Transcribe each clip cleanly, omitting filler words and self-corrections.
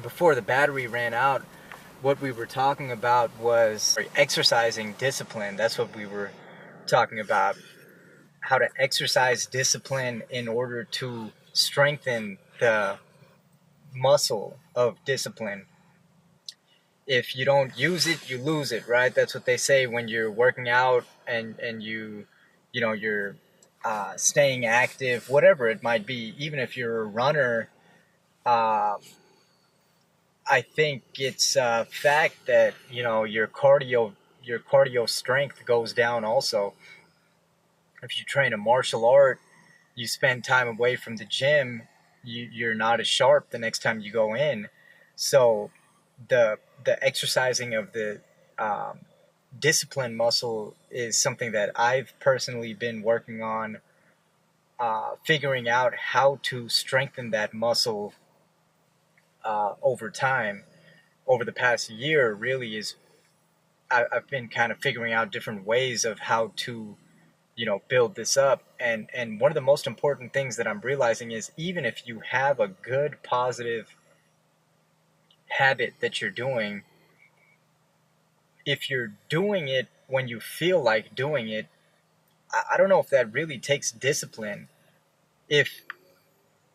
before the battery ran out, what we were talking about was exercising discipline. That's what we were talking about. How to exercise discipline in order to strengthen the muscle of discipline. If you don't use it, you lose it, right? That's what they say when you're working out and you're staying active, whatever it might be. Even if you're a runner, uh, I think it's a fact that your cardio strength goes down also. If you train a martial art, you spend time away from the gym, you're not as sharp the next time you go in. So the exercising of the um, discipline muscle is something that I've personally been working on, figuring out how to strengthen that muscle over time. Over the past year, really is I've been kind of figuring out different ways of how to build this up. And one of the most important things that I'm realizing is, even if you have a good positive habit that you're doing, if you're doing it when you feel like doing it, I don't know if that really takes discipline. If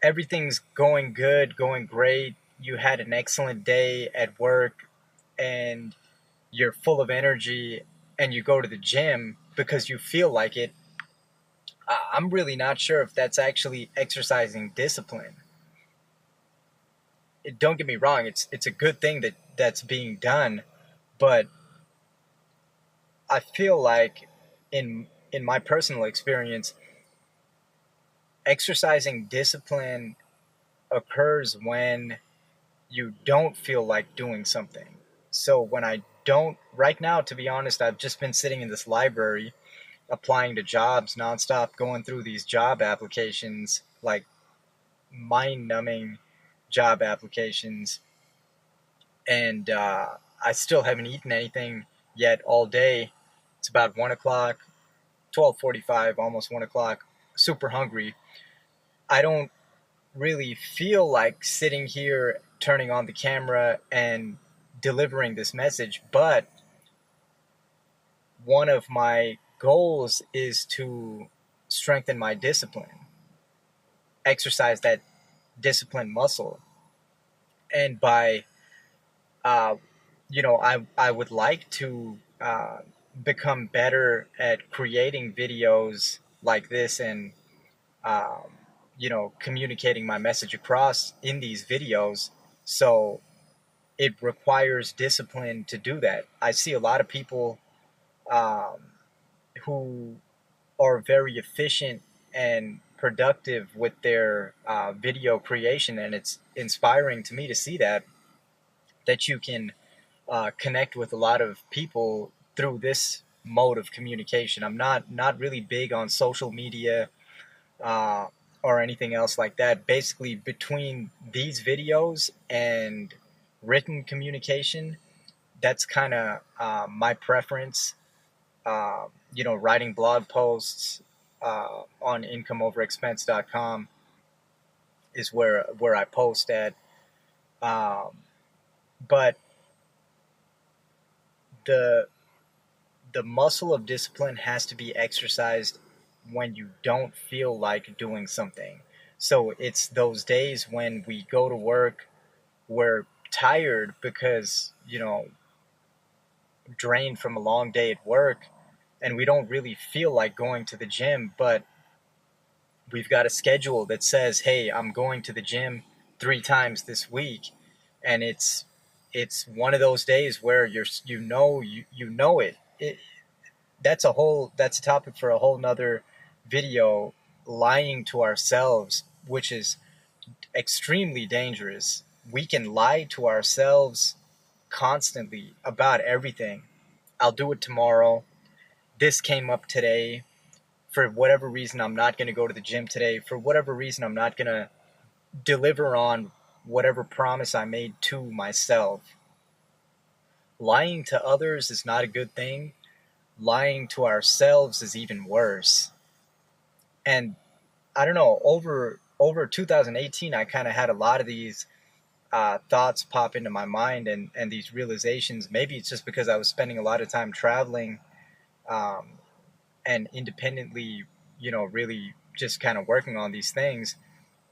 everything's going good, going great, you had an excellent day at work, and you're full of energy, and you go to the gym because you feel like it, I'm really not sure if that's actually exercising discipline. Don't get me wrong, it's a good thing that that's being done, but I feel like, in my personal experience, exercising discipline occurs when you don't feel like doing something. So when I don't, right now, to be honest, I've just been sitting in this library applying to jobs nonstop, going through these job applications, like mind numbing job applications. And I still haven't eaten anything yet all day. It's about 1 o'clock, 12:45, almost 1 o'clock. Super hungry. I don't really feel like sitting here, turning on the camera, and delivering this message. But one of my goals is to strengthen my discipline, exercise that discipline muscle, and by uh, I would like to become better at creating videos like this, and um, communicating my message across in these videos. So it requires discipline to do that. I see a lot of people um, who are very efficient and productive with their video creation, and it's inspiring to me to see that you can connect with a lot of people through this mode of communication. I'm not really big on social media uh, or anything else like that. Basically, between these videos and written communication, that's kind of my preference. Writing blog posts on incomeoverexpense.com is where I post at. Um, but the the muscle of discipline has to be exercised when you don't feel like doing something. So it's those days when we go to work, we're tired because, drained from a long day at work, and we don't really feel like going to the gym, but we've got a schedule that says, "Hey, I'm going to the gym 3 times this week," and it's one of those days where you know it. That's a topic for a whole nother video. Lying to ourselves, which is extremely dangerous. We can lie to ourselves constantly about everything. I'll do it tomorrow. This came up today. For whatever reason, I'm not going to go to the gym today. For whatever reason, I'm not going to deliver on whatever promise I made to myself. Lying to others is not a good thing. Lying to ourselves is even worse. And I don't know, over 2018, I kind of had a lot of these thoughts pop into my mind, and these realizations. Maybe it's just because I was spending a lot of time traveling, um, and independently, really just kind of working on these things.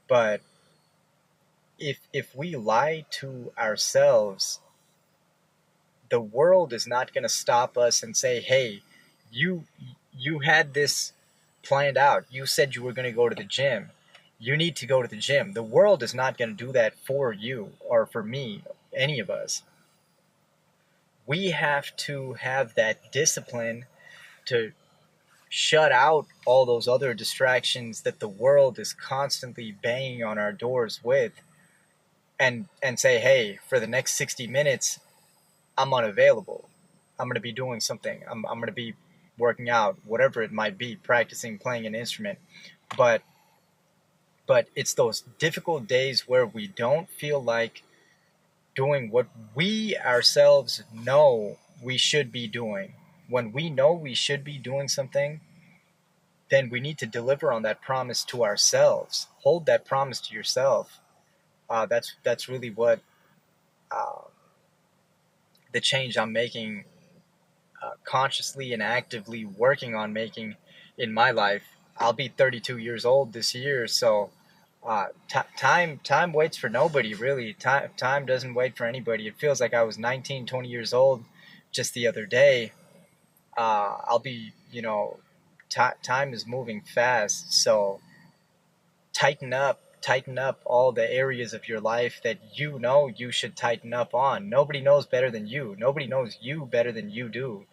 But if we lie to ourselves, the world is not going to stop us and say, "Hey, you you had this planned out. You said you were going to go to the gym. You need to go to the gym." The world is not going to do that for you or for me, any of us. We have to have that discipline to shut out all those other distractions that the world is constantly banging on our doors with, and say, "Hey, for the next 60 minutes, I'm unavailable. I'm going to be doing something. I'm going to be working out, whatever it might be, practicing playing an instrument." But it's those difficult days where we don't feel like doing what we ourselves know we should be doing. When we know we should be doing something, then we need to deliver on that promise to ourselves. Hold that promise to yourself. That's really what uh, the change I'm making, consciously and actively working on making in my life. I'll be 32 years old this year, so time waits for nobody. Really, time doesn't wait for anybody. It feels like I was 19, 20 years old just the other day. I'll be, time is moving fast, so tighten up all the areas of your life that you know you should tighten up on. Nobody knows better than you. Nobody knows you better than you do.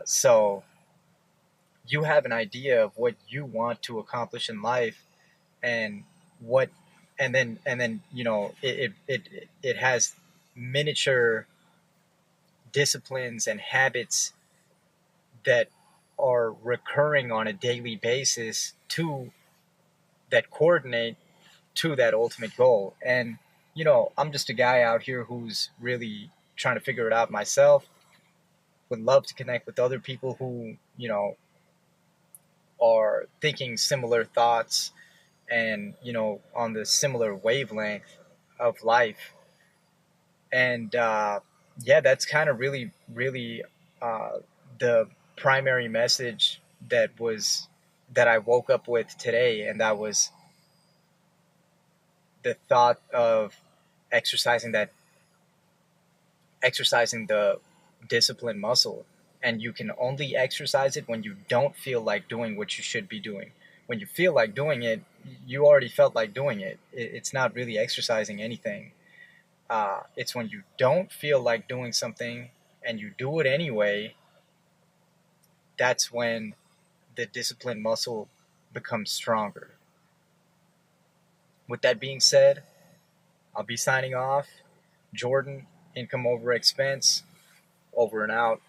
So you have an idea of what you want to accomplish in life, and what and then it has miniature disciplines and habits that are recurring on a daily basis to that coordinate to that ultimate goal. And I'm just a guy out here who's really trying to figure it out myself. Would love to connect with other people who are thinking similar thoughts, and on the similar wavelength of life. And yeah, that's kind of really uh, the primary message that I woke up with today, and that was the thought of exercising that exercising the discipline muscle. And you can only exercise it when you don't feel like doing what you should be doing. When you feel like doing it, you already felt like doing it. It's not really exercising anything. It's when you don't feel like doing something and you do it anyway, that's when the discipline muscle becomes stronger. With that being said, I'll be signing off. Jordan, income over expense, over and out.